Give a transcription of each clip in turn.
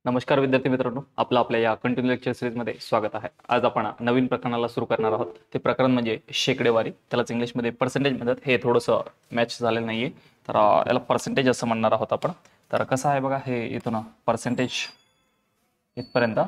नमस्कार विद्यार्थी मित्रांनो, आपल्या या कंटिन्यू लेक्चर सिरीजमध्ये स्वागत आहे। आज आपण नवीन प्रकरणाला सुरू करणार आहोत। ते प्रकरण म्हणजे शेकडेवारी, त्यालाच इंग्लिशमध्ये पर्सेंटेज म्हणतात। हे थोडंसं मॅच झालेलं नाहीये, तर याला पर्सेंटेज असं म्हणणार आहोत आपण। तर कसं आहे बघा, हे इथून पर्सेंटेज इथपर्यंत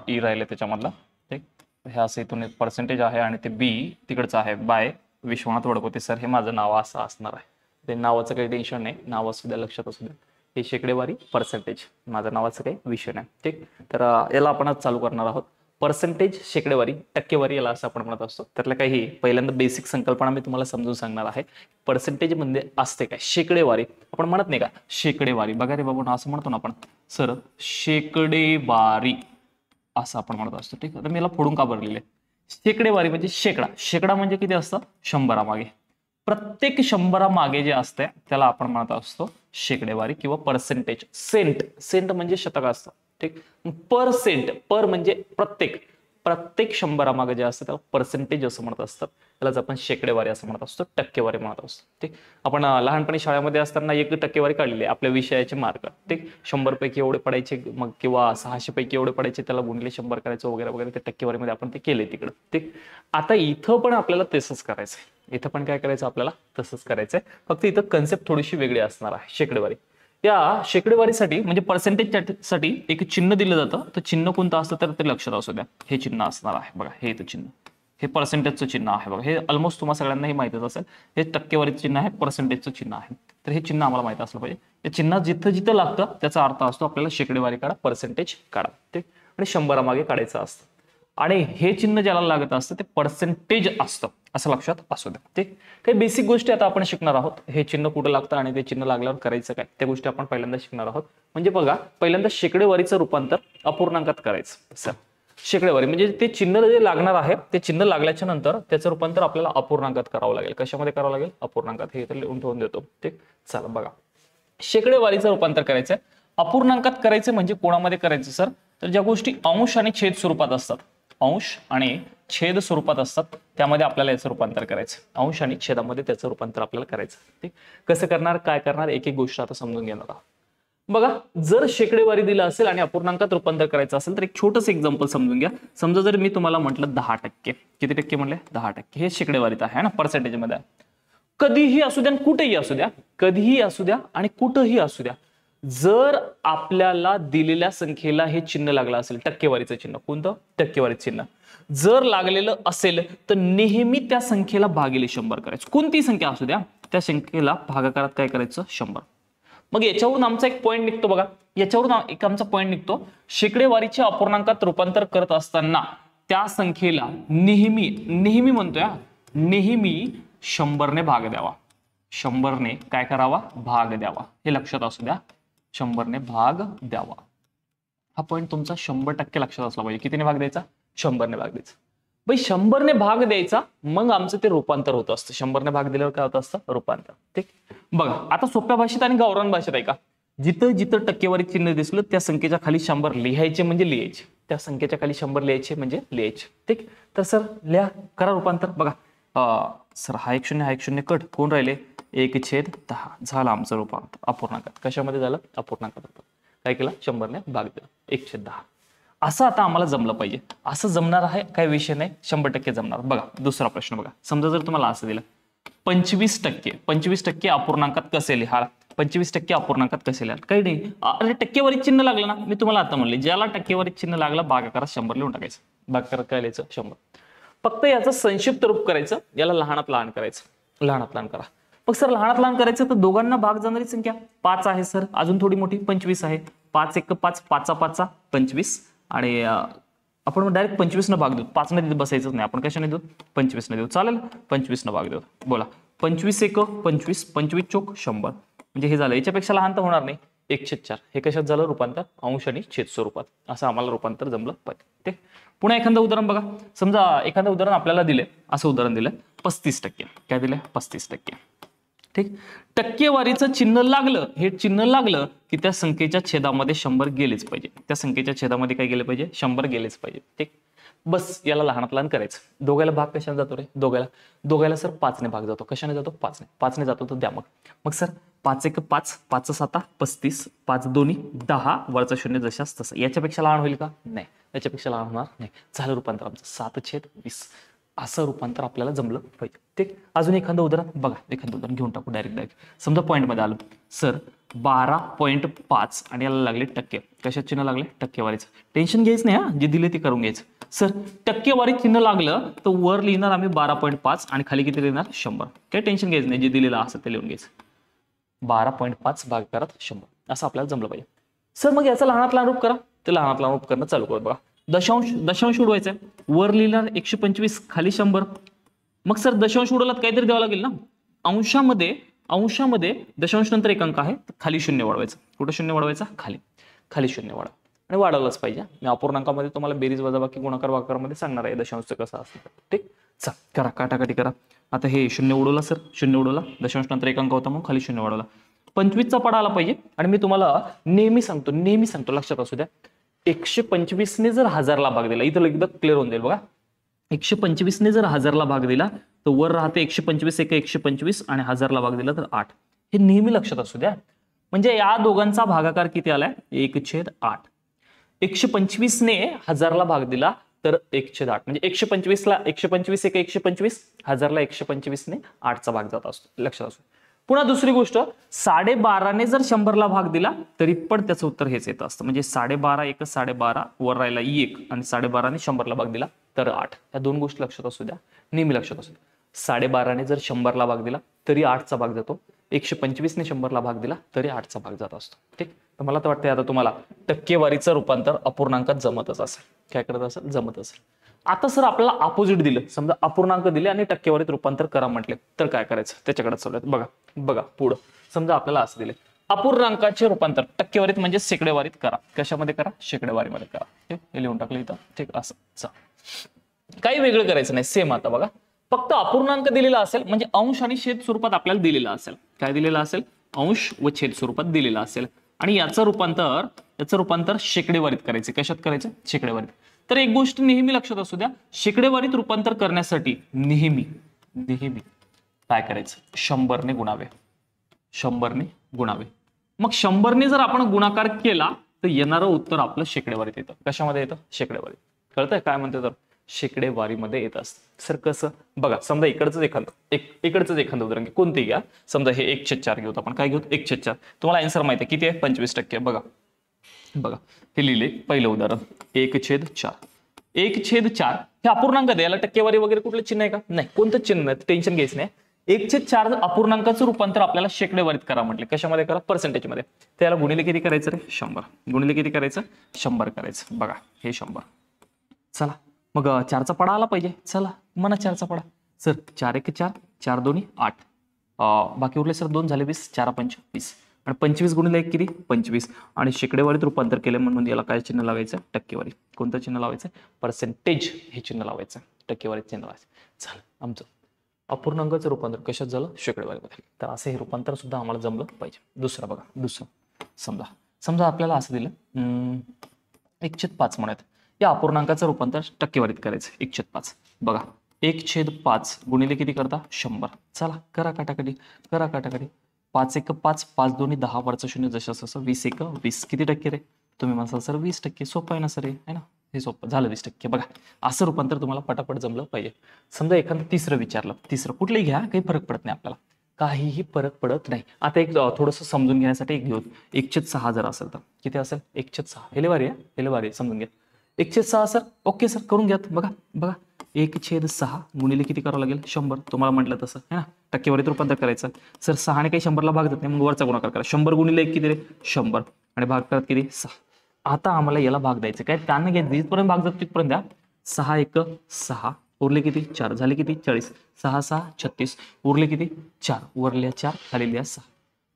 ई राहिले त्याच्यामधला, ठीक। हे असं इथून पर्सेंटेज आहे आणि ते बी तिकडचं आहे बाय विश्वनाथ वडकोते सर, हे माझं नाव असं असणार आहे। ते नावाचं काही टेन्शन नाही, नाव असू द्या, लक्षात असू द्या। हे शेकडेवारी पर्सेंटेज, माझं नावाचं काही विषय नाही, ठीक। तर याला आपण आज चालू करणार आहोत। पर्सेंटेज, शेकडेवारी, टक्केवारी याला असं आपण म्हणत असतो। त्यातल्या काही पहिल्यांदा बेसिक संकल्पना मी तुम्हाला समजून सांगणार आहे। पर्सेंटेज म्हणजे असते काय, शेकडेवारी आपण म्हणत नाही का, शेकडेवारी बघा रे बाबा, असं म्हणतो ना आपण सर, शेकडेवारी असं आपण म्हणत असतो, ठीक। आता मी याला फोडून का भरलेले, शेकडेवारी म्हणजे शेकडा, शेकडा म्हणजे किती असतं, 100 मागे, प्रत्येक 100 मागे जे असते त्याला आपण म्हणत असतो शेकडेवारी किंवा पर्सेंटेज। सेंट, सेंट म्हणजे शतक असतं, ठीक। परसेंट, पर म्हणजे प्रत्येक, प्रत्येक 100 मागे जे असतं त्याला पर्सेंटेज असं म्हणत असतात। त्यालाच आपण शेकडेवारी असं म्हणत असतो, टक्केवारी म्हणत असतो, ठीक। आपण लहानपणी शाळेमध्ये असताना 1 टक्केवारी काढलेली आपल्या विषयाचे मार्क, ठीक। 100 पैकी एवढे पडायचे, मग किंवा 600 पैकी एवढे पडायचे, त्याला गुणले 100 करायचं वगैरे वगैरे, ते टक्केवारीमध्ये आपण ते केले तिकडं, ठीक। आता इथं पण आपल्याला तसंच करायचंय, इथं पण काय करायचं आपल्याला, तसंच करायचंय, फक्त इथं कन्सेप्ट थोडीशी वेगळी असणार आहे। शेकडेवारी, या शेकडेवारीसाठी म्हणजे पर्सेंटेज साठी एक चिन्ह दिलं जातं, तर चिन्ह कोणतं असतं तर ते लक्षात असू द्या। हे चिन्ह असणार आहे बघा, हे इथं चिन्ह, हे पर्सेंटेजचं चिन्ह आहे बघा। हे ऑलमोस्ट तुम्हाला सगळ्यांनाही माहितीच असेल, हे टक्केवारीचं चिन्ह आहे, पर्सेंटेजचं चिन्ह आहे। तर हे चिन्ह आम्हाला माहिती असलं पाहिजे। हे चिन्ह जिथं जिथं लागतं त्याचा अर्थ असतो आपल्याला शेकडेवारी काढा, पर्सेंटेज काढा, ठीक। आणि 100 मागे काढायचं असतं, आणि हे चिन्ह ज्याला लागत असतं ते पर्सेंटेज असतं, असं लक्षात असू द्या, ठीक। काही बेसिक गोष्टी आता आपण शिकणार आहोत। हे चिन्ह कुठं लागतं आणि ते चिन्ह लागल्यावर करायचं काय, त्या गोष्टी आपण पहिल्यांदा शिकणार आहोत। म्हणजे बघा, पहिल्यांदा शेकडेवारीचं रूपांतर अपूर्णांकात करायचं सर। शेकडेवारी म्हणजे ते चिन्ह जे लागणार आहे, ते चिन्ह लागल्याच्या नंतर त्याचं रूपांतर आपल्याला अपूर्णांकात करावं लागेल। कशामध्ये करावं लागेल, अपूर्णांकात। हे इथं लिहून ठेवून देतो, ठीक। चला बघा, शेकडेवारीचं रूपांतर करायचंय अपूर्णांकात करायचं, म्हणजे कोणामध्ये करायचं सर, तर ज्या गोष्टी अंश आणि छेद स्वरूपात असतात, अंश आणि छेद स्वरूपात असतात, त्यामध्ये आपल्याला याचं रूपांतर करायचं। अंश आणि छेदामध्ये त्याचं रूपांतर आपल्याला करायचं, ठीक। कसं करणार, काय करणार, एक एक गोष्ट आता समजून घेणार आहोत। बघा, जर शेकडेवारी दिलं असेल आणि अपूर्णांकात रूपांतर करायचं असेल तर एक छोटंसं एक्झाम्पल समजून घ्या। समजा जर मी तुम्हाला म्हटलं 10%, किती टक्के म्हणले, 10%, हे शेकडेवारीत आहे ना, पर्सेंटेज मध्ये आहे। कधीही असू द्या, कुठेही असू द्या, कधीही असू द्या आणि कुठेही असू द्या, जर आपल्याला दिलेल्या संख्येला हे चिन्ह लागलं असेल, टक्केवारीचं चिन्ह, कोणतं, टक्केवारीचं चिन्ह जर लागलेलं असेल तर नेहमी त्या संख्येला भागिले 100 करायचं। कोणती संख्या असू द्या, त्या संख्येला भागाकारात काय करायचं, 100। मग याच्यावरून आमचा एक पॉईंट निघतो बघा, याच्यावरून एक आमचा पॉईंट निघतो, शेकडेवारीचे अपूर्णांकात रूपांतर करत असताना त्या संख्येला नेहमी, नेहमी म्हणतोय, नेहमी 100 ने भाग द्यावा। 100 ने काय करावा, भाग द्यावा, हे लक्षात असू द्या। 100 ने भाग द्यावा, हा पॉईंट तुमचा 100% लक्षात असला पाहिजे। कितीने भाग द्यायचा, 100 ने भाग द्यायचा। भाई 100 ने भाग द्यायचा, मग आमचं ते रूपांतर होत असतं। 100 ने भाग दिल्यावर काय होत असतं, रूपांतर, ठीक। बघा, आता सोप्या भाषेत आणि गावरान भाषेत आहे का, जिथं जिथं टक्केवारी चिन्ह दिसलं त्या संख्येच्या खाली 100 लिहायचे म्हणजे लिहायचे, त्या संख्येच्या खाली 100 लिहायचे म्हणजे लिहायचे, ठीक। तर सर लिहा, करा रूपांतर। बघा सर, हा 1 0, हा 1 0 कट, कोण राहिले, 1/10 झालं आमचं रूपांतर अपूर्णांकात। कशामध्ये झालं, अपूर्णांकात। काय केलं, 100 ने भाग दिला, 1/10। असं आता आम्हाला जमलं पाहिजे, असं जमणार आहे, काही विषय नाही, 100% जमणार। बघा दुसरा प्रश्न बघा, समजा जर तुम्हाला असं दिलं 25%, 25% अपूर्णांकात कसे लिहाल, 25% अपूर्णांकात कसे लिहाल, काही नाही, अरे टक्केवारी चिन्ह लागलं ना, मी तुम्हाला आता म्हणले, ज्याला टक्केवारी चिन्ह लागलं भागाकारात 100 लिहून टाकायचं, भागाकारात काय लिहायचं, 100। फक्त याचं संक्षिप्त रूप करायचं, याला लहानात लहान करायचं, लहानात लहान करा। मग सर लहानात लहान करायचं तर दोघांना भाग जाणारी संख्या 5 आहे सर, अजून थोडी मोठी 25 आहे, 5 1 5, 5 5 25, आणि आपण डायरेक्ट 25 न भाग देऊ, 5 ने देत बसायचंच नाही, आपण कशाने देऊ, 25 ने देऊ, चालेल, 25 न भाग देऊ। बोला, 25 1 25, 25 चोक 100, म्हणजे हे झालं, याच्यापेक्षा लहान तर होणार नाही, 1/4। हे कशात झालं रूपांतर, अंश आणि छेद स्वरूपात, असं आम्हाला रूपांतर जमलं पाहिजे, ठीक। पुन्हा एखादं उदाहरण बघा, समजा एखादं उदाहरण आपल्याला दिले, असं उदाहरण दिलं 35%, काय दिलं, 35%, ठीक। टक्केवारीचं चिन्ह लागलं, हे चिन्ह लागलं की त्या संख्येच्या छेदामध्ये 100 गेलेच पाहिजे, त्या संख्येच्या छेदामध्ये काय गेले पाहिजे, 100 गेलेच पाहिजे, ठीक। बस याला लहानात लहान करायचं. दोघायला भाग कशाने जातो रे? दोघायला सर 5 ने भाग जातो. कशाने जातो? 5 ने जातो. तर द्या मग सर 5 1 5, 5 7 35, 5 2 10, वरचा शून्य जशाच तसं. याच्यापेक्षा लहान होईल का? नाही, याच्यापेक्षा लहान होणार नाही. झालं रूपांतर आमचं 7/20. असं रूपांतर आपल्याला जमलं पाहिजे. ठीक. अजून एखादं उदाहरण बघा, एखादं उदाहरण घेऊन टाकू डायरेक्ट. समजा पॉईंटमध्ये आलो सर 12.5 आणि याला लागले टक्के. कशात चिन्ह लागले? टक्केवारीचं. टेन्शन घ्यायचं नाही हा, जे दिले ते करून घ्यायचं. सर टक्केवारी चिन्ह लागलं तर वर लिहिणार आम्ही 12.5 आणि खाली किती लिहिणार? 100. काही टेन्शन घ्यायचं नाही, जे दिलेलं असं ते लिहून घ्यायचं. 12.5 भागाकारात 100 असं आपल्याला जमलं पाहिजे. सर मग याचं लहानात लहान रूप करा. ते लहानात लहान रूप करणं चालू करू. बघा दशांश उडवायचं आहे. वर लिहिणार 125, खाली 100. मग सर दशांश उडवलात काहीतरी द्यावं लागेल ना. अंशामध्ये दशांश नंतर एक अंक आहे, खाली शून्य वाढवायचं. कुठं शून्य वाढवायचा? खाली शून्य वाढवा. आणि वाढवलंच पाहिजे. मी अपूर्णांकामध्ये तुम्हाला बेरीज वजाबाकी गुणाकार भागाकारामध्ये सांगणार आहे दशांशचं कसं असतं. ठीक. चल करा, काटाकाटी करा. आता हे शून्य उडवला सर, शून्य उडवला. दशांश नंतर एक अंक होता म्हणून खाली शून्य वाढवला. 25चा पडा आला पाहिजे. आणि मी तुम्हाला नेहमी सांगतो लक्षात असू द्या, 125 ने जर 1000ला भाग दिला, इथं एकदा क्लिअर होऊन जाईल बघा. 125 ने जर 1000ला भाग दिला तर वर राहते 125 1 125 आणि 1000ला भाग दिला तर 8. हे नेहमी लक्षात असू द्या. म्हणजे या दोघांचा भागाकार किती आलाय? 1/8. 125 ने 1000ला भाग दिला तर 1/8. म्हणजे 125 ला 125 1 125, 1000ला 125 ने 8चा भाग जात असतो. लक्षात असू. पुन्हा दुसरी गोष्ट, 12.5 ने जर 100ला भाग दिला तरी पण त्याचं उत्तर हेच येत असतं. म्हणजे 12.5 1 12.5 वर राहिला 1 आणि 12.5 ने 100ला भाग दिला तर 8. या दोन गोष्टी लक्षात असू द्या, नेहमी लक्षात असू द्या. 12.5 ने जर 100ला भाग दिला तरी 8चा भाग जातो. 125 ने 100ला भाग दिला तरी 8चा भाग जात असतो. ठीक. तर मला तर वाटतं आता तुम्हाला टक्केवारीचं रूपांतर अपूर्णांकात जमतच असेल. काय करत असेल? जमत असेल. आता सर आपल्याला अपोजिट दिलं, समजा अपूर्णांक दिले आणि टक्केवारीत रूपांतर करा म्हटले तर काय करायचं? त्याच्याकडे चालूयात. बघा पुढं समजा आपल्याला असं दिले, अपूर्णांकाचे रूपांतर टक्केवारीत म्हणजे शेकडेवारीत करा. कशामध्ये करा? शेकडेवारीमध्ये करा. हे लिहून टाकलं इथं. ठीक. असं काही वेगळं करायचं नाही. सेम आता बघा, फक्त अपूर्णांक दिलेला असेल म्हणजे अंश आणि छेद स्वरूपात आपल्याला दिलेला असेल. काय दिलेला असेल? अंश व छेद स्वरूपात दिलेला असेल. आणि याचं रूपांतर शेकडेवारीत करायचे. कशात करायचं? शेकडेवारीत. तर एक गोष्ट नेहमी लक्षात असू द्या, शेकडेवारीत रूपांतर करण्यासाठी नेहमी काय करायचं? 100 ने गुणावे. 100 ने गुणावे. मग 100 ने जर आपण गुणाकार केला तर येणारं उत्तर आपलं शेकडेवारीत येतं. कशामध्ये येतं? शेकडेवारीत. कळतंय काय म्हणते? तर शेकडेवारीमध्ये येत असतं. सर कसं? बघा समजा इकडचं एखादं उदाहरण कोणते घ्या. समजा हे 1/4 घेऊ आपण. काय घेऊ? 1/4. तुम्हाला आन्सर माहिती आहे किती आहे? 25%. बघा हे लिहिले पहिलं उदाहरण 1/4. 1/4 हे अपूर्णांक आहे. याला टक्केवारी वगैरे कुठलं चिन्ह आहे का? नाही, कोणतं चिन्ह नाही, टेन्शन घ्यायचं नाही. 1/4 अपूर्णांकाचं रूपांतर आपल्याला शेकडेवारीत करा म्हटले. कशामध्ये करा? पर्सेंटेज मध्ये. त्याला गुणिले किती करायचं रे? 100. गुणिले किती करायचं? 100 करायचं. बघा हे 100. चला मग 4चा पडा आला पाहिजे. चला म्हणा 4चा पडा. सर 4 1 4, 4 2 8. बाकी उरले सर 2 झाले 20, 4 5 20. आणि 25 गुणिले 1 किती? 25. आणि शेकडेवारीत रूपांतर केलं म्हणून याला काय चिन्ह लावायचं? टक्केवारी. कोणतं चिन्ह लावायचं? पर्सेंटेज हे चिन्ह लावायचं. टक्केवारीत चिन्ह लावायचं. झालं आमचं अपूर्णांकाचं रूपांतर कशात झालं? शेकडेवारीमध्ये. तर असं हे रूपांतर सुद्धा आम्हाला जमलं पाहिजे. दुसरं बघा, समजा आपल्याला असं दिलं 1/5 म्हणत. या अपूर्णांकाचं रूपांतर टक्केवारीत करायचं. 1/5. बघा 1/5 गुणिले किती करता? 100. चला करा काटाकाटी. 5 1 5, 5 2 10, वरचं शून्य जसं 20 1 20. किती टक्के रे? तुम्ही म्हणसाल सर 20%. सोपं आहे ना सर, हे ना? हे सोपं झालं 20%. बघा असं रूपांतर तुम्हाला पटापट जमलं पाहिजे. समजा एखादं तिसरं विचारलं, तिसरं कुठलंही घ्या, काही फरक पडत नाही आपल्याला, काहीही फरक पडत नाही. आता एक थोडंसं समजून घेण्यासाठी एक घेऊ. 1/6 जर असेल तर किती असेल? 1/6. हेलेवारी आहे, समजून घ्या. 1/6 सर. ओके सर, करून घ्या. बघा 1/6 गुणिले किती करावं लागेल? 100. तुम्हाला म्हटलं तसं है ना, टक्केवारीत रूपांतर करायचं. सर 6 ने काही 100ला भाग देत नाही, मग वरचा गुणाकार करा. 100 गुणिले 1 किती रे? 100. आणि भाग करत किती? 6. आता आम्हाला याला भाग द्यायचं. काय त्यानं घ्या, जिथपर्यंत भाग जातो तिथपर्यंत द्या. 6 1 6, उरले किती? 4. झाले किती? 40. 6 6 36, उरले किती? 4. वरल्या 4, खाली 6.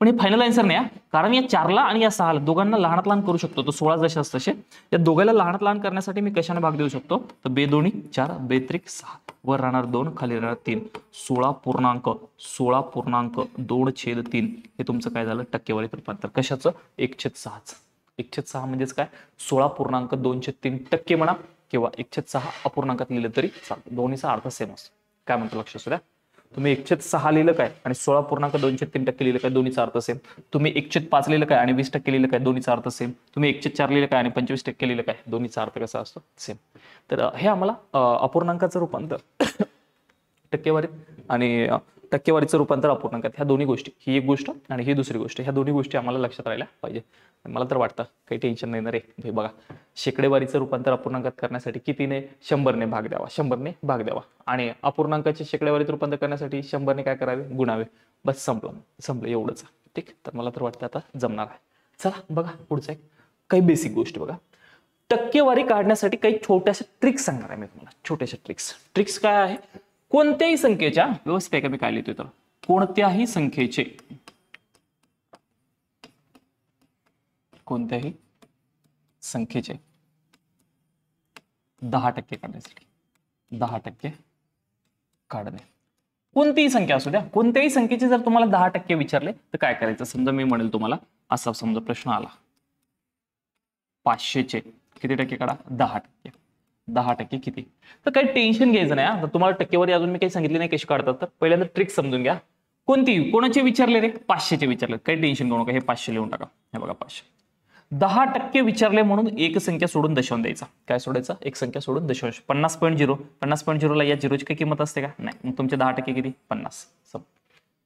पण हे फायनल आन्सर नाही, कारण या 4ला आणि या 6ला दोघांना लहानात लहान करू शकतो. तो 16 जसे असतं तसे या दोघांना लहानात लहान करण्यासाठी मी कशाने भाग देऊ शकतो? तर 2 2 4, 2 3 6, वर राहणार 2, खाली राहणार 3. 16.2/3 हे तुमचं काय झालं? टक्केवारीत रूपांतर. कशाचं? 1/6. 1/6 म्हणजेच काय? 16.2/3 टक्के म्हणा. किंवा 1/6 अपूर्णांकात लिहिलं तरी चालतं, दोन्हीचा अर्थ सेम असतो. काय म्हणतो लक्ष असू द्या, तुम्ही 1/6 लिहिलं काय आणि 16.203% लिहिलं काय, दोन्हीचा अर्थ सेम. तुम्ही 1/5 लिहिलं काय आणि 20% लिहिलं काय, दोन्हीचा अर्थ सेम. तुम्ही 1/4 लिहिलं काय आणि 25% लिहिलं काय, दोन्हीचा अर्थ कसा असतो, सेम. तर हे आम्हाला अपूर्णांकाचं रूपांतर टक्केवारीत आणि टक्केवारीचं रूपांतर अपूर्णांकात, ह्या दोन्ही गोष्टी, ही एक गोष्ट आणि ही दुसरी गोष्ट, ह्या दोन्ही गोष्टी आम्हाला लक्षात राहिल्या पाहिजे. मला तर वाटतं काही टेन्शन नाही ना रे. हे बघा, शेकडेवारीचं रूपांतर अपूर्णांकात करण्यासाठी कितीने, 100ने भाग द्यावा, 100ने भाग द्यावा. आणि अपूर्णांकाचे शेकडेवारीत रूपांतर करण्यासाठी 100ने काय करावे, गुणावे. बस संपलं एवढंच. ठीक, तर मला तर वाटतं आता जमणार आहे. चला बघा पुढचं एक काही बेसिक गोष्ट बघा. टक्केवारी काढण्यासाठी काही छोट्याशा ट्रिक्स सांगणार आहे मी तुम्हाला. छोट्याशा ट्रिक्स काय आहे, कोणत्याही संख्येच्या, व्यवस्थित आहे का मी काय लिहितोय तर, कोणत्याही संख्येचे 10% काढण्यासाठी 10% काढणे. कोणतीही संख्या असू द्या, कोणत्याही संख्येचे जर तुम्हाला 10% विचारले तर काय करायचं. समजा मी म्हणेल तुम्हाला असा समजा प्रश्न आला, 500चे किती टक्के काढा, 10%. 10% किती, तर काही टेन्शन घ्यायचं नाही. तुम्हाला टक्केवारी अजून मी काही सांगितली नाही कशी काढतात, तर पहिल्यांदा ट्रिक समजून घ्या. कोणाचे विचारले रे, 500चे विचारले, काही टेन्शन घेऊ नका, हे 500 लिहून टाका. हे बघा 500. 10% विचारले म्हणून एक संख्या सोडून दशांश द्यायचा. काय सोडायचा, एक संख्या सोडून दशांश. 50.0 ला या झिरोची काही किंमत असते का, नाही. मग तुमचे 10% किती, 50.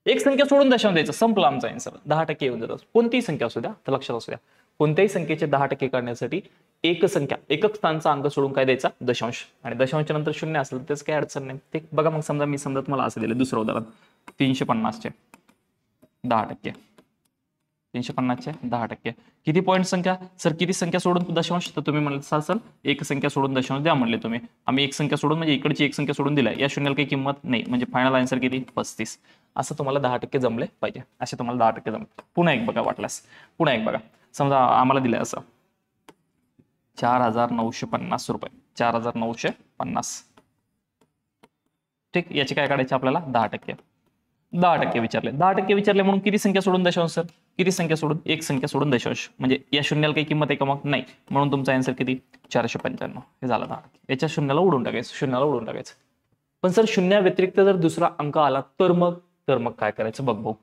एक संख्या सोडून दशांश द्यायचं, संपला आमचा आन्सर. 10% येऊन जातात, कोणतीही संख्या असू द्या. तर लक्षात असू द्या, कोणत्याही संख्येचे 10% काढण्यासाठी एक संख्या, एकक स्थानचा अंक सोडून काय द्यायचा, दशांश. आणि दशांशच्या नंतर 0 असेल तर त्याच काही अडचण नाही. ते बघा, मग समजा तुम्हाला असं दिलं, दुसरं उदाहरण, 350चे 10%. 350चे 10%. किती पॉईंट संख्या सर, किती संख्या सोडून दशांश, तर तुम्ही म्हणलं सर एक संख्या सोडून दशांश द्या म्हणले तुम्ही. आम्ही एक संख्या सोडून म्हणजे इकडची एक संख्या सोडून दिल्या, या शून्याला काही किंमत नाही, म्हणजे फायनल आन्सर किती, 35. असं तुम्हाला 10% जमले पाहिजे, असे तुम्हाला 10% जमले. पुन्हा एक बघा वाटल्यास, पुन्हा एक बघा. समजा आम्हाला दिलंय असं 4,950 रुपये, 4,950. ठीक, याची काय काढायची आपल्याला, 10%. 10% विचारले, 10% विचारले म्हणून किती संख्या सोडून दशांश सर, किती संख्या सोडून, एक संख्या सोडून दशांश. म्हणजे या शून्याला काही किंमत आहे का, मग नाही. म्हणून तुमचा आन्सर किती, 495. हे झालं 10%. याच्या शून्याला उडून टाकायचं, पण सर शून्या व्यतिरिक्त जर दुसरा अंक आला तर मग काय करायचं, बघ भाऊ.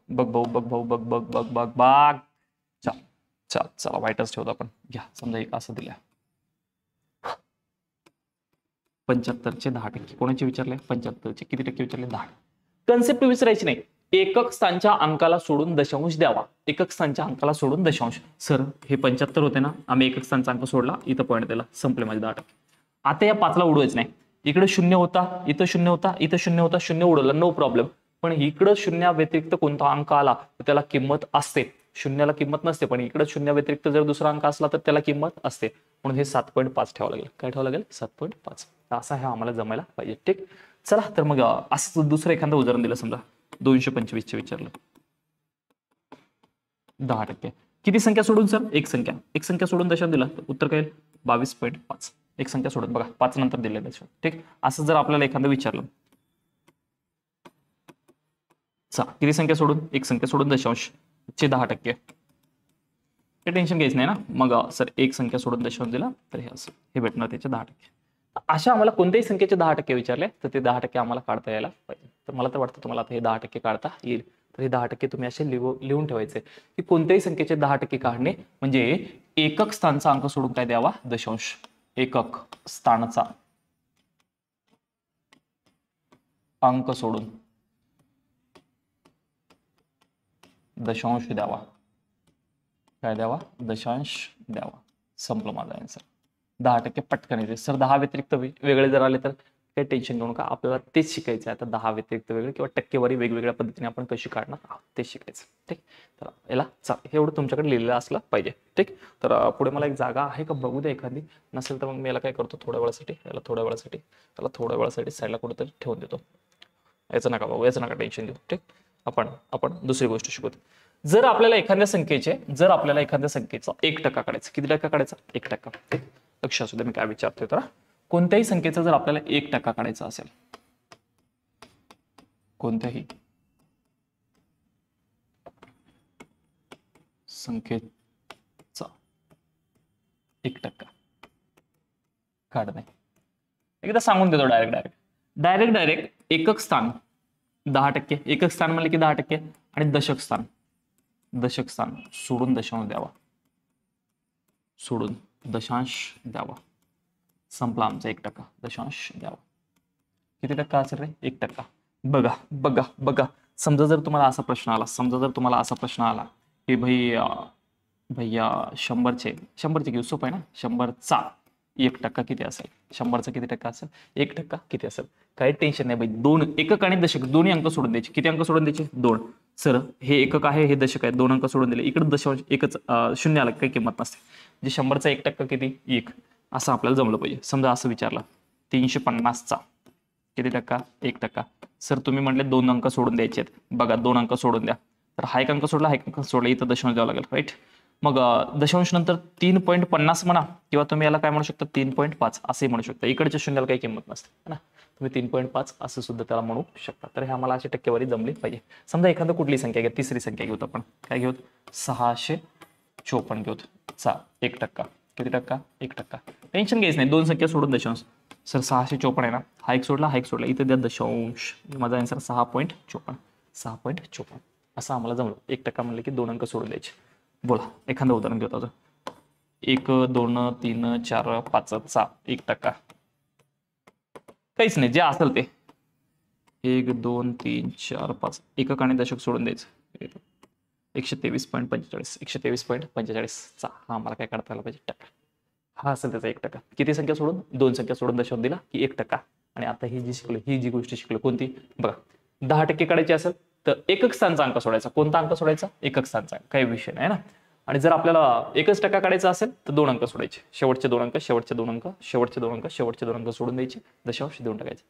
चला वाईटच ठेवतो आपण. घ्या समजा एक असं दिलं, 75चे 10%. कोणाचे विचारले, 75चे किती टक्के विचारले, 10. कन्सेप्ट विसरायची नाही. एकक स्थानच्या अंकाला सोडून दशांश द्यावा, एकक स्थानच्या अंकाला सोडून दशांश. सर हे 75 होते ना, आम्ही एकक स्थानचा अंक सोडला, इथं पॉईंट दिला, संपले माझे 10%. आता या 5ला उडवायचं नाही. इकडे 0 होता, इथं 0 होता, इथं 0 होता, 0 उडवलं, नो प्रॉब्लेम. पण इकडं 0 व्यतिरिक्त कोणता अंक आला तर त्याला किंमत असते. 0ला किंमत नसते, पण इकडे 0 व्यतिरिक्त जर दुसरा अंक असला तर त्याला किंमत असते. म्हणून हे 7.5 ठेवावं लागेल. काय ठेवावं लागेल, 7.5. असा हे आम्हाला जमायला पाहिजे. ठीक, चला तर मग असं दुसरं एखादं उदाहरण दिलं, समजा 225चे विचारलं, 10%. किती संख्या सोडून सर, एक संख्या सोडून दशांश दिला, तर उत्तर काय, 22.5. एक संख्या सोडून, बघा 5 नंतर दिले दशांश. ठीक, असं जर आपल्याला एखादं विचारलं, किती संख्या सोडून, एक संख्या सोडून दशांश चे 10%, ते टेन्शन घ्यायचं नाही ना. मग सर एक संख्या सोडून दशांश दिला तर हे असं, हे भेटणार त्याचे 10%. अशा आम्हाला कोणत्याही संख्येचे 10% विचारले तर ते 10% आम्हाला काढता यायला पाहिजे. तर मला तर वाटतं तुम्हाला आता हे 10% काढता येईल. तर हे 10% तुम्ही असे लिहून ठेवायचे की कोणत्याही संख्येचे 10% काढणे म्हणजे एकक स्थानचा अंक सोडून काय द्यावा, दशांश. एकक स्थानचा अंक सोडून दशांश द्यावा. काय द्यावा, दशांश द्यावा. संपलं माझा आन्सर. 10% पटकन येते. सर 10 व्यतिरिक्त वेगळे जर आले तर काही टेन्शन घेऊ नका, आपल्याला तेच शिकायचं आहे. आता 10 व्यतिरिक्त वेगळे किंवा टक्केवारी वेगवेगळ्या पद्धतीने आपण कशी काढणार आहोत तेच शिकायचं. ठीक, तर याला एवढं तुमच्याकडे लिहिलेलं असलं पाहिजे. ठीक, तर पुढे मला एक जागा आहे का बघू द्या एखादी, नसेल तर मग मी याला काय करतो, थोड्या वेळासाठी साईडला कुठेतरी ठेवून देतो. याचं नका बघू, याचं नका टेन्शन घेऊ. ठीक, आपण दुसरी गोष्ट शिकू. जर आपल्याला एखाद्या संख्येचा 1% काढायचा, किती टक्का काढायचा, 1%. ठीक, लक्ष असू द्या मी काय विचारतोय, तर कोणत्याही संख्येचा जर आपल्याला 1% काढायचा असेल, कोणत्याही संख्येचा 1% काढणे एकदा सांगून देतो डायरेक्ट एकक स्थान 10%, एकक स्थान म्हणले की 10% आणि दशक स्थान सोडून दशांश द्यावा, सोडून दशांश द्यावा. संपला आमचा 1%, दशांश द्यावा. किती टक्का असेल रे? 1%. बघा बघा बघा, समजा जर तुम्हाला असा प्रश्न आला की भैया 100चे घेऊ, सोपं आहे ना. 100चा 1% किती असेल? 100चा किती टक्का असेल? 1% किती असेल? काही टेन्शन नाही भाई. 2 एकक आणि दशक दोन्ही अंक सोडून द्यायचे. किती अंक सोडून द्यायचे? 2. सर हे एकक आहे, हे दशक आहे, 2 अंक सोडून दिले. इकडे दशांश एकच शून्य आलं काही किंमत नसते. जे 100चा 1% किती? 1. असं आपल्याला जमलं पाहिजे. समजा असं विचारलं 350चा किती टक्का? 1%. सर तुम्ही म्हटले 2 अंक सोडून द्यायचे आहेत. बघा 2 अंक सोडून द्या. तर हा एक अंक सोडला, इथं दशांश द्यावं लागेल, राईट. मग दशांश नंतर 3.50 म्हणा, किंवा तुम्ही याला काय म्हणू शकता? 3.5 असे म्हणू शकता. इकडच्या शून्याला काही किंमत नसते ना, तुम्ही 3.5 असं सुद्धा त्याला म्हणू शकता. तर हे आम्हाला अशी टक्केवारी जमली पाहिजे. समजा एखादं कुठली संख्या घ्या, तिसरी संख्या घेऊत आपण. काय घेऊत? 654 घेऊत. 1%. किती टक्का? 1%. टेन्शन घ्यायचं नाही, 2 संख्या सोडून दशांश. सर 654 आहे ना, हा एक सोडला इथं द्या दशांश. माझा आन्सर 6.54 असं आम्हाला जमलं. 1% म्हणलं की 2 अंक सोडून द्यायचे. बोला एखादं उदाहरण घेऊ. 1 2 3 4 5चा 1%. काहीच नाही, जे असेल ते 1 2 3 4 5 एकक आणि दशक सोडून द्यायचं. 123.45 123.45चा हा आम्हाला काय काढता आला पाहिजे? टक्का. हा असेल त्याचा 1%. किती संख्या सोडून? 2 संख्या सोडून दशांश दिला की 1%. आणि आता ही जी गोष्ट शिकलो कोणती? बघा 10% काढायची असेल तर एकक स्थानचा अंक सोडायचा. कोणता अंक सोडायचा? एकक स्थानचा. काही विषय नाही ना. आणि जर आपल्याला 1% काढायचा असेल तर 2 अंक सोडायचे. शेवटचे 2 अंक सोडून द्यायचे, दशांश देऊन टाकायचे.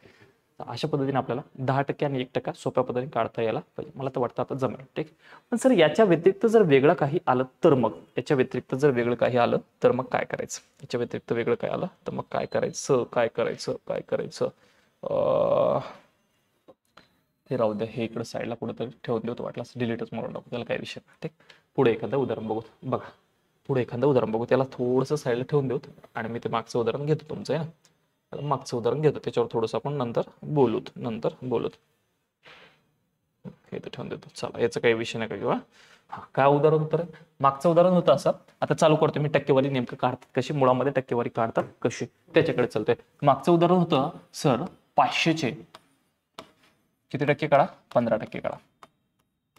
अशा पद्धतीने आपल्याला 10% आणि 1% सोप्या पद्धतीने काढता यायला पाहिजे. मला तर वाटतं आता जमेल. ठीक. पण सर याच्या व्यतिरिक्त जर वेगळं काही आलं तर मग काय करायचं? हे राहू द्या, हे इकडे साईडला कुठेतरी ठेवून देऊ. वाटलं डिलीटच मारून टाकू, त्याला काही विषय नाही. ठीक. पुढे एखादं उदाहरण बघू. त्याला थोडंसं साईडला ठेवून देऊ आणि मी ते मागचं उदाहरण घेतो तुमचं, आहे ना. मागचं उदाहरण घेतो, त्याच्यावर थोडंसं आपण नंतर बोलूत. हे तर ठेवून देतो. चला, याचा काही विषय नाही का किंवा काय उदाहरण होतं? मागचं उदाहरण होतं असं. आता चालू करतो मी टक्केवारी नेमकं काढतात कशी, मुळामध्ये टक्केवारी काढतात कशी, त्याच्याकडे चालतंय. मागचं उदाहरण होतं सर 500चे किती टक्के काढा? 15% काढा.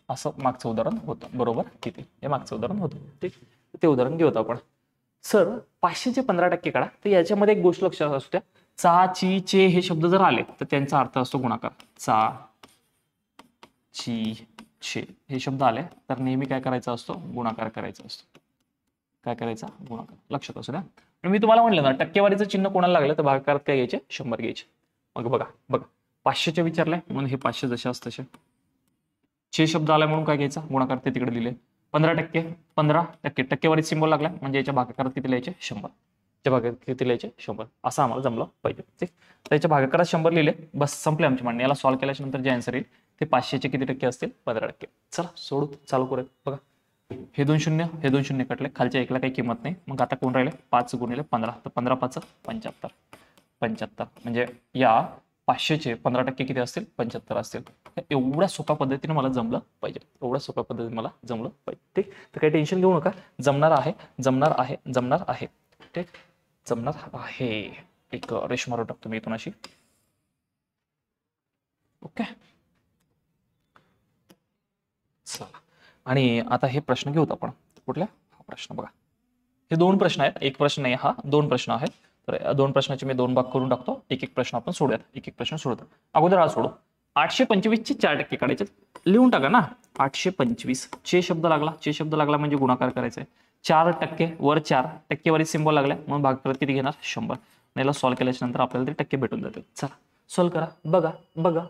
असं मागचं उदाहरण होतं, बरोबर. किती? हे मागचं उदाहरण होतं. ठीक. ते उदाहरण घेऊत आपण. सर 500चे 15% काढा. तर याच्यामध्ये एक गोष्ट लक्षात असू द्या, चा ची चे हे शब्द जर आले तर त्यांचा अर्थ असतो गुणाकार. चा ची चे हे शब्द आले तर नेहमी काय करायचा असतो? गुणाकार करायचा असतो. काय करायचा? गुणाकार. लक्षात असू द्या. आणि मी तुम्हाला म्हणलं ना, टक्केवारीचं चिन्ह कोणाला लागलं तर भागाकारात काय घ्यायचे? 100 घ्यायचे. मग बघा 500चे विचारलंय म्हणून हे 500 जसे असते तसे. चे शब्द आलाय म्हणून काय घ्यायचा? गुणाकार. ते तिकडे लिहिले. 15% टक्केवारी सिंबल लागला म्हणजे याच्या भागाकारात किती लिहायचे? 100. याच्या भागाकारात किती लिहायचे? 100. असं आम्हाला जमलं पाहिजे. ठीक. तर याच्या भागाकारात 100 लिहिले, बस संपले आमचे म्हणणे. याला सॉल्व्ह केल्याच्या नंतर जे आन्सर येईल ते 500चे किती टक्के असतील? 15%. चला सोडू, चालू करूया. बघा हे 2 शून्य कटले, खालच्या एकला काही किंमत नाही. मग आता कोण राहिले? 5 गुणिले 15, तर 15 5 75. म्हणजे या 500चे 15% किती असतील? 75 असतील. एवढ्या सोप्या पद्धतीने मला जमलं पाहिजे. ठीक. तर काही टेन्शन घेऊ नका. जमणार आहे. ठीक. जमणार आहे. एक रेष मारून टाकतो मी इथून अशी. ओके. चला, आणि आता हे प्रश्न घेऊत आपण. कुठल्या? हा प्रश्न बघा. हे 2 प्रश्न आहेत. एक प्रश्न नाही, हा 2 प्रश्न आहेत. तर या 2 प्रश्नाचे मी 2 भाग करून टाकतो. एक प्रश्न आपण सोडूयात. एक प्रश्न सोडतो. अगोदर हा सोडू. 825चे 4% काढायचे. लिहून टाका ना. 825 चे शब्द लागला म्हणजे गुणाकार करायचा आहे. 4% वर 4 टक्केवारी सिंबल लागलाय म्हणून भागाकारात किती घेणार? 100. याला सॉल्व्ह केल्याच्या नंतर आपल्याला ते टक्के भेटून जातील. चला सॉल्व्ह करा.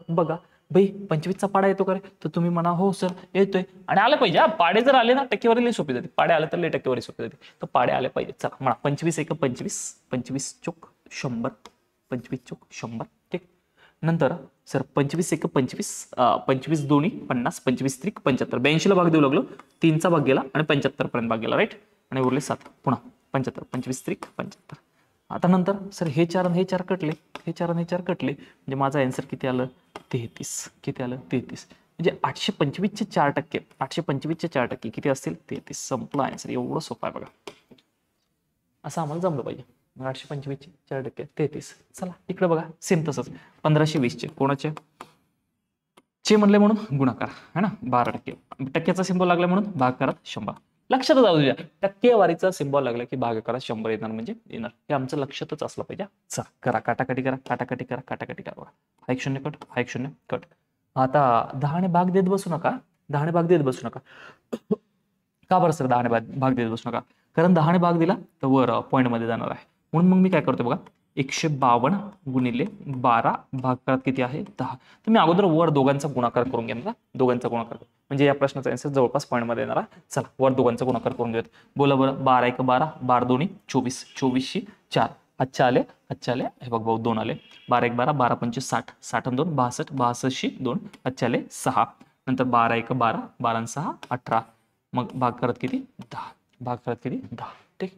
बघा भाई 25चा पाडा येतो का रे? तर तुम्ही म्हणा हो सर येतोय. आणि आलं पाहिजे. पाडे जर आले ना टक्केवारी लई सोपी जाते. पाडे आले तर लई टक्केवारी सोपी जाते. तर पाडे आले पाहिजे. चला म्हणा 25 1 25 25 चोक 100 25 चोक 100. ठीक. नंतर सर 25 1 25 25 दोन्ही 50 25 त्रिक 75. 82ला भाग देऊ लागलो, 3चा भाग गेला आणि 75 पर्यंत भाग गेला, राईट. आणि उरले 7. पुन्हा 75 25 त्रिक 75. आता नंतर सर हे 4 आणि हे 4 कटले, हे 4 आणि हे 4 कटले, म्हणजे माझा आन्सर किती आलं 33. किती आलं 33. म्हणजे 825 चे 4%, 825 चे 4% किती असतील 33. संपला आन्सर. एवढं सोपं आहे बघा. असं आम्हाला जमलं पाहिजे. 825 चे 4% 33. चला इकडे बघा सेम तसंच 1520 चे कोणाचे चे म्हणले म्हणून गुणाकार है ना 12%. टक्क्याचा सिंबल लागला म्हणून भागाकारात 100. लक्षात जाऊ द्या टक्केवारीचा सिंबल लागला की भागाकारात 100 येणार म्हणजे येणार. हे आमचं लक्षातच असलं पाहिजे. चला करा काटाकाटी करा, काटाकाटी करा, काटाकाटी करा. बघा हा 1 0 कट, हा 1 0 कट. आता 10 ने भाग देत बसू नका, 10 ने भाग देत बसू नका. का बरं सर 10 ने भाग देत बसू नका? कारण 10 ने भाग दिला तर वर पॉइंट मध्ये जाणार आहे. म्हणून मग मी काय करतो बघा 152 गुणिले 12 भागाकारात किती आहे 10. तर मी अगोदर वर दोघांचा गुणाकार करून घेणार, दोघांचा गुणाकार म्हणजे या प्रश्नाचा आन्सर जवळपास पॉइंट मध्ये येणार. चला वर दोघांचा गुणाकार करून घेऊयात. बोला बरं 12 1 12, 12 2 24, 24 4. अच्छा आले, अच्छा आले. हे बघ भाऊ 2 आले. 12 1 12, 12 5 60, 60 2 62, 62 2. अच्छा आले 6. नंतर 12 1 12, 12 6 18. मग भागाकारात किती 10, भागाकारात किती 10. ठीक.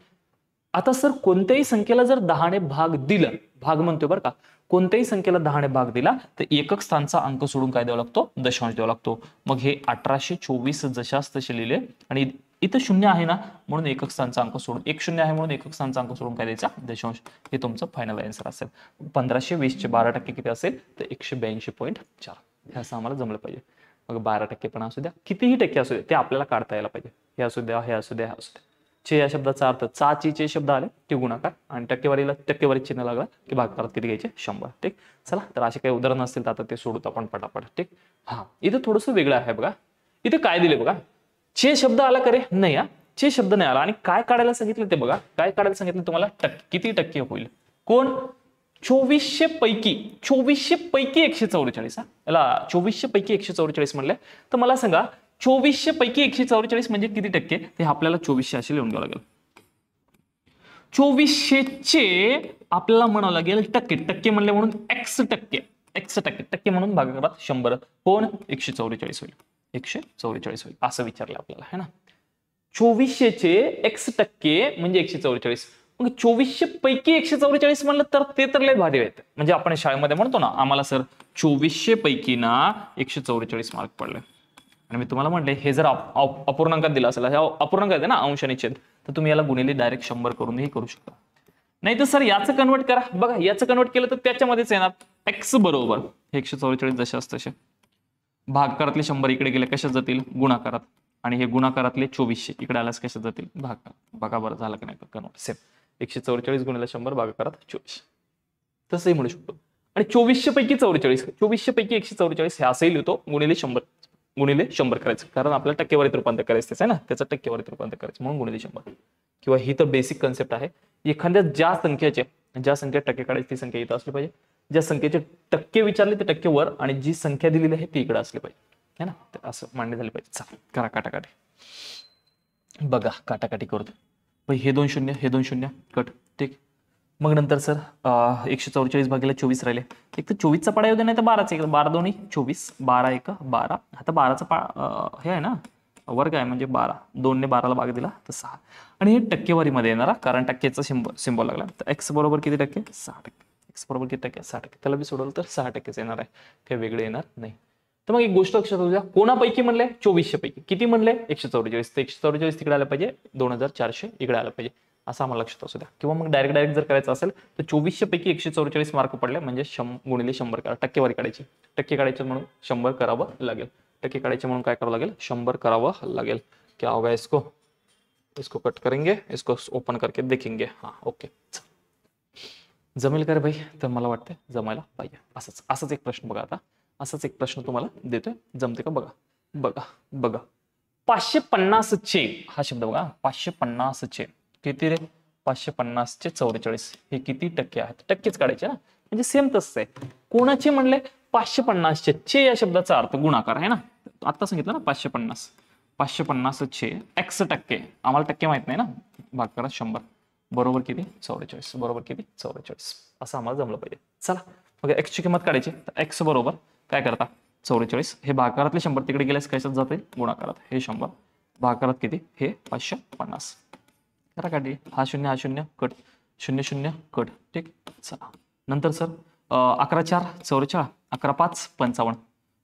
आता सर कोणत्याही संख्येला जर 10 ने भाग दिला, भाग म्हणतोय बरं का, कोणत्याही संख्येला 10 ने भाग दिला तर एकक स्थानचा अंक सोडून काय द्यावा लागतो दशांश द्यावा लागतो. मग हे 1824 जशास तसे लिहिले आणि इथं 0 आहे ना म्हणून एकक स्थानचा अंक सोडून 1 0 आहे म्हणून एकक स्थानचा अंक सोडून काय द्यायचा दशांश. हे तुमचं फायनल आन्सर असेल. 1520 चे 12% किती असेल तर 182.4. हे असं आम्हाला जमलं पाहिजे. मग 12% पण असू द्या कितीही टक्के असू द्या ते आपल्याला काढता यायला पाहिजे. हे असू द्या, हे असू द्या, हे असू द्या. चे या शब्दाचा अर्थ चा ची चे शब्द आले ते गुणाकार आणि टक्केवारीला टक्केवारी चिन्ह लागला की भागाकारात किती घ्यायचे 100. ठीक. चला तर असे काही उदाहरण असतील तर आता ते सोडूत आपण पटापट. ठीक. हा इथं थोडंसं वेगळं आहे बघा. इथे काय दिले बघा चे शब्द आला करे नाही हा चे शब्द नाही आला आणि काय काढायला सांगितलं ते बघा. काय काढायला सांगितलं तुम्हाला किती टक्के होईल कोण 2400 पैकी 2400 पैकी 144. याला 2400 पैकी 144 म्हणले तर मला सांगा 2400 पैकी 144 म्हणजे किती टक्के ते आपल्याला 2400 असे लिहून घ्यावं लागेल. 2400 चे आपल्याला म्हणावं लागेल टक्के, टक्के म्हणले म्हणून x टक्के, x टक्के, टक्के म्हणून भागाकारात 100 कोण 144 होईल, 144 होईल असं विचारलं आपल्याला है ना. 2400 चे x टक्के म्हणजे 144. मग 2400 पैकी 144 म्हणलं तर ते तर लय भारी आहेत. म्हणजे आपण शाळेमध्ये म्हणतो ना आम्हाला सर 2400 पैकी ना 144 मार्क पडले आणि मी तुम्हाला म्हटले हे जर अपूर्णांकात दिला असेल, अपूर्णांकात आहे ना अंश आणि छेद, तर तुम्ही याला गुणिले डायरेक्ट 100 करूनही करू शकता. नाही तर सर याचं कन्वर्ट करा. बघा याचं कन्वर्ट केलं तर त्याच्यामध्येच येणार x बरोबर 144 जशास तसे भागाकारातले 100 इकडे गेले कशात जातील गुणाकारात आणि हे गुणाकारातले 2400 इकडे आल्यास कशात जातील भागाकारात. बघा बरं झालं की नाही कन्वर्ट सेम 144 गुणिले 100 भागाकारात 24 तसंही म्हणू शकतो. आणि 2400 पैकी 44, 2400 पैकी 144 हे असंही लिहितो गुणिले 100 गुणिले 100 करायचं कारण आपल्याला टक्केवारीत रूपांतर करायचं आहे ना त्याचं टक्केवारीत रूपांतर करायचं म्हणून गुणिले 100. किंवा ही तर बेसिक कन्सेप्ट आहे. एखाद्या ज्या संख्येत टक्के काढायची ती संख्या इथं असली पाहिजे, ज्या संख्येचे टक्के विचारले ते टक्के वर आणि जी संख्या दिलेली आहे ती इकडे असली पाहिजे है ना. तर असं मांडणी झाली पाहिजे. चला करा काटाकाटी. बघा काटाकाटी करतो. हे 2 0 हे 2 0 कट. ठीक. मग नंतर सर 144 भागिले 24 राहिले. एक तर 24चा पाडा येऊ दे नाही तर 12चा. 12 2 24, 12 1 12. आता 12चा हे आहे ना वर्ग आहे म्हणजे 12. 2 ने 12ला भाग दिला तर 6 आणि हे टक्केवारीमध्ये येणार कारण टक्केचा सिंबल लागला. तर x बरोबर किती टक्के 6%. x बरोबर किती टक्के 6%. त्याला बी सोडवलं तर 6%च येणार आहे, काही वेगळे येणार नाही. तर मग एक गोष्ट लक्षात ठेवू द्या कोणापैकी म्हणले 2400 पैकी किती म्हणले 144. तर 144 तिकडे आलं पाहिजे, 2400 इकडे आलं पाहिजे असं आम्हाला लक्षात असू द्या. किंवा मग डायरेक्ट जर करायचं असेल तर 2400 पैकी 144 मार्क पडले म्हणजे गुणिले 100 करा. टक्केवारी काढायची, टक्के काढायचे म्हणून 100 करावं लागेल. टक्के काढायचे म्हणून काय करावं लागेल 100 करावं लागेल. क्या होगा इसको कट करेंगे, इसको ओपन करके देखेंगे. हाँ ओके जमेल का रे भाई. तर मला वाटतं जमायला पाहिजे. असंच एक प्रश्न बघा. आता असाच एक प्रश्न तुम्हाला देतोय, जमते का बघा. बघा बघा 550 चे हा शब्द बघा 550 चे किती रे 550 चे 44 हे किती टक्के आहेत. टक्केच काढायचे ना म्हणजे सेम तसंच आहे. कोणाचे म्हणले 550 चे या शब्दाचा अर्थ गुणाकार आहे ना. आता सांगितलं ना 550 चे x टक्के आम्हाला टक्के माहित नाही ना भागाकारात 100 बरोबर किती 44 बरोबर किती 44 असं आम्हाला जमलं पाहिजे. चला मग x ची किंमत काढायची. तर x बरोबर काय करता 44 हे भागाकारातले 100 तिकडे गेल्यास कशात जाते गुणाकारात. हे 100 भागाकारात किती हे 550 करा काढली. हा 0 कट 0 0 कट. ठीक. चला नंतर सर 11 4 44, 11 5 55,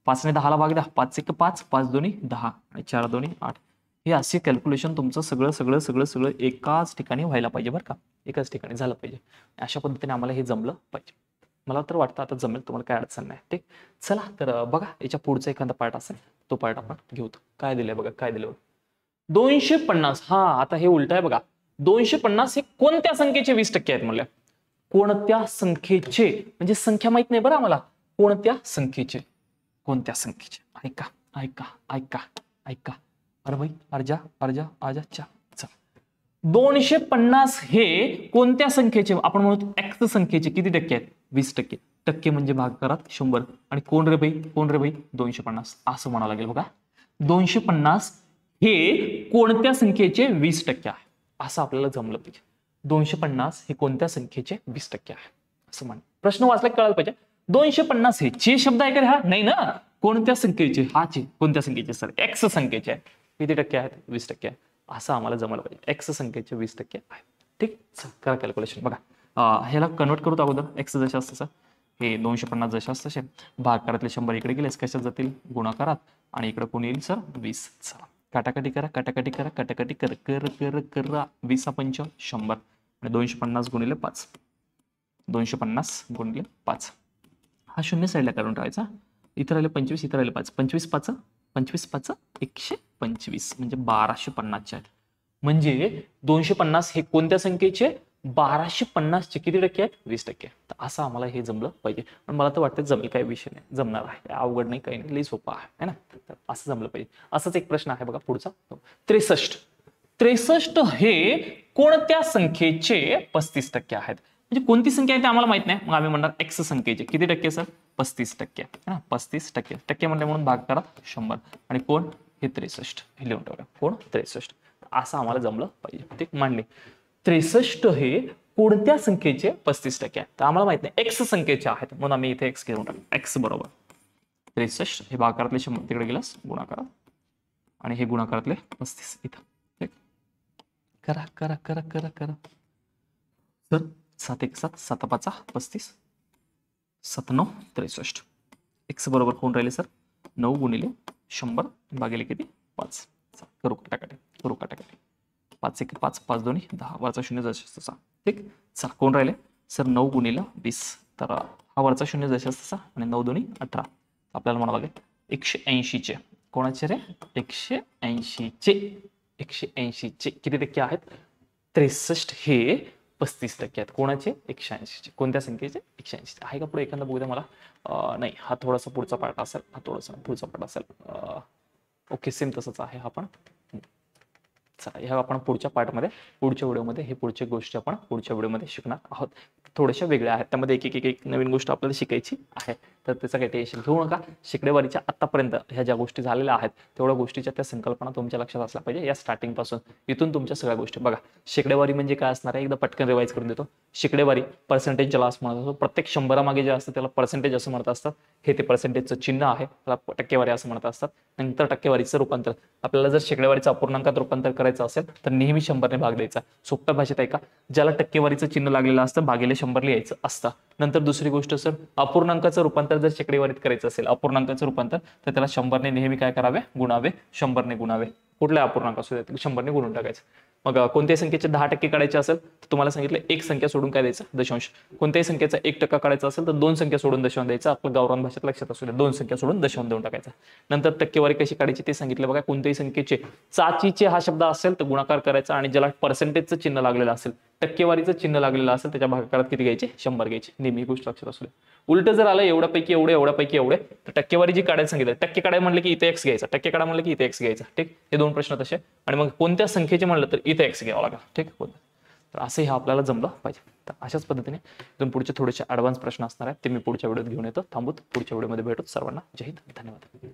5 ने 10 ला भाग द्या, 5 1 5, 5 2 10 आणि 4 2 8. हे असे कॅल्क्युलेशन तुमचं सगळं सगळं सगळं सगळं एकाच ठिकाणी व्हायला पाहिजे बरं का, एकाच ठिकाणी झालं पाहिजे. अशा पद्धतीने आम्हाला हे जमलं पाहिजे. मला तर वाटतं आता जमेल, तुम्हाला काय अडचण नाही. ठीक. चला तर बघा याच्या पुढचा एखादा पार्ट असेल तो पार्ट आपण घेऊ. काय दिलंय बघा, काय दिलं 250. हा आता हे उलट आहे बघा. 250 हे कोणत्या संख्येचे 20% आहेत म्हणलं. कोणत्या संख्येचे म्हणजे संख्या माहित नाही बरं आम्हाला. कोणत्या संख्येचे, कोणत्या संख्येचे. ऐका ऐका ऐका ऐका. अरे भाई अर्जा अर्जा अर्जा चा. 250 हे कोणत्या संख्येचे, आपण म्हणतो एक्स संख्येचे किती टक्के आहेत? 20%. टक्के म्हणजे भागाकारात 100. आणि कोण रे भाई, कोण रे भाई? 250 असं म्हणावं लागेल बघा. 250 हे कोणत्या संख्येचे 20% आहे असं आपल्याला जमलं पाहिजे. 250 हे कोणत्या संख्येचे 20% आहे असं म्हण. प्रश्न वाचला कळायला पाहिजे. 250 हे चे शब्द आहे का हा? नाही ना. कोणत्या संख्येचे? हा चे. कोणत्या संख्येचे सर? एक्स संख्येचे आहे. किती टक्के आहेत? 20% आहे. असं आम्हाला जमलं पाहिजे. एक्स संख्येचे 20% आहे. ठीक. करा कॅल्क्युलेशन. बघा ह्याला कन्वर्ट करू अगोदर. एक्स जशा असतं हे 250 जशा असतं भागाकारातले 100 इकडे गेलेस कशात जातील? गुणाकारात. आणि इकडे कोण येईल सर? 20. चला काटाकाटी करा, काटाकाटी करा, काटाकाटी कर कर कर करा. 20 पंच 100 आणि 250 गुणिले 5. 250 गुणिले 5. हा शून्य साईडला काढून ठेवायचा. इथं राहिले 25, इथं राहिले 5. 25 5 25 5 125 म्हणजे 1250 आहेत. म्हणजे 250 हे कोणत्या संख्येचे? 1250 किती टक्के आहेत? 20%. तर असं आम्हाला हे जमलं पाहिजे. पण मला तर वाटतं जमेल, काही विषय नाही, जमणार आहे. अवघड नाही, काही नाही, लई सोपा आहे ना. तर असं जमलं पाहिजे. असंच एक प्रश्न आहे बघा पुढचा. 63. 63 हे कोणत्या संख्येचे 35% आहेत? म्हणजे कोणती संख्या आहे ते आम्हाला माहित नाही. मग आम्ही म्हणणार एक्स संख्येचे किती टक्के सर? 35%. 35%. टक्के म्हणले म्हणून भाग करा 100. आणि कोण? हे 63. हे लिहून ठेवलं. कोण? 63. असं आम्हाला जमलं पाहिजे. ठीक. मांडले. 63 हे कोणत्या संख्येचे 35% आहेत? तर आम्हाला माहित नाही. एक्स संख्येचे आहेत म्हणून आम्ही इथे एक्स घेऊन टाकू. एक्स बरोबर 63 हे भागाकारातले 100 तिकडे गेलास गुणाकारात आणि हे गुणाकारातले 35 इथं. ठीक. करा करा करा करा करा सर. 7 1 7 7 5 35 7 9 63. एक्स बरोबर कोण राहिले सर? 9 गुणिले 100 भागिले किती? 5. करू काटाकाटी, करू काटाकाटी. 5 1 5 5 2 10 वरचा 0 जसा तसा. ठीक. चला कोण राहिले सर? 9 गुणिले 20. तर हा वरचा 0 जसा तसा आणि 9 2 18. आपल्याला म्हणावं लागेल 180 चे. कोणाचे रे? 180 चे. 180 चे किती टक्के आहेत? 63 हे 35% आहेत. कोणाचे? 180 चे. कोणत्या संख्येचे? 180 आहे का पुढे एखादा बघू द्या मला. नाही, हा थोडासा पुढचा पार्ट असेल, हा थोडासा पुढचा पार्ट असेल. ओके, सेम तसंच आहे हा पण. चला ह्या आपण पुढच्या पार्टमध्ये, पुढच्या व्हिडिओमध्ये हे पुढच्या गोष्टी आपण पुढच्या व्हिडिओमध्ये शिकणार आहोत. थोड्याशा वेगळ्या आहेत, त्यामध्ये एक नवीन गोष्ट आपल्याला शिकायची आहे. तर त्याचं काही टेन्शन घेऊ नका. शेकडेवारीच्या आतापर्यंत ह्या ज्या गोष्टी झालेल्या आहेत तेवढ्या गोष्टीच्या त्या संकल्पना तुमच्या लक्षात असल्या पाहिजे या स्टार्टिंग पासून. इथून तुमच्या सगळ्या गोष्टी बघा. शेकडेवारी म्हणजे काय असणार आहे एकदा पटकन रिवाइज करून देतो. शेकडेवारी पर्सेंटेज ज्याला असं म्हणत असतो, प्रत्येक 100 मागे जे असतं त्याला पर्सेंटेज असं म्हणत असतात. हे ते पर्सेंटेजचं चिन्ह आहे, त्याला टक्केवारी असं म्हणत असतात. नंतर टक्केवारीचं रूपांतर. आपल्याला जर शेकडेवारीचं अपूर्णांकात रूपांतर करायचं असेल तर नेहमी 100 ने भाग द्यायचा. सोप्या भाषेत ऐका, ज्याला टक्केवारीचं चिन्ह लागलेलं असतं भागिले 100 लिहायचं असतं. नंतर दुसरी गोष्ट सर, अपूर्णांकाचं रूपांतर जर शेकडेवारीत करायचं असेल, अपूर्णांकाचं रूपांतर, तर त्याला 100 ने नेहमी काय करावे? गुणावे. 100 ने गुणावे. कुठल्या अपूर्णांक असू द्या 100 ने गुणून टाकायचं. मग कोणत्याही संख्येचे 10% काढायचे असेल तर तुम्हाला सांगितलं एक संख्या सोडून काय द्यायचं? दशांश. कोणत्याही संख्येचा 1% काढायचा असेल तर 2 संख्या सोडून दशांश द्यायचा. आपलं गावरान भाषेत लक्षात असू द्या, 2 संख्या सोडून दशांश देऊन टाकायचा. नंतर टक्केवारी कशी काढायची ते सांगितलं बघा. कोणत्याही संख्येचे चाचीचे हा शब्द असेल तर गुणाकार करायचा आणि ज्याला पर्सेंटेजचं चिन्ह लागलेलं असेल, टक्केवारीचं चिन्ह लागलेलं असेल त्याच्या भागाकारात किती घ्यायचे? 100 घ्यायचे. नेहमी गोष्ट लक्षात असू द्या. उलट जर आलं एवढ्यापैकी एवढे, एवढ्यापैकी एवढे, तर टक्केवारी जी काढायला सांगितलं, टक्के काढायला म्हणलं की इथे एक्स घ्यायचा, टक्के काढा म्हणलं की इथे एक्स घ्यायचा. ठीक. हे 2 प्रश्न तसे. आणि मग कोणत्या संख्येचे म्हणलं तर इथे एक्स घ्यावा लागला. ठीक. तर असं हे आपल्याला जमलं पाहिजे. तर अशाच पद्धतीने इथून पुढचे थोडेसे ॲडव्हान्स प्रश्न असणार आहेत ते मी पुढच्या व्हिडिओत घेऊन येतो. थांबूत पुढच्या व्हिडिओमध्ये भेटू. सर्वांना जय हिंद, धन्यवाद.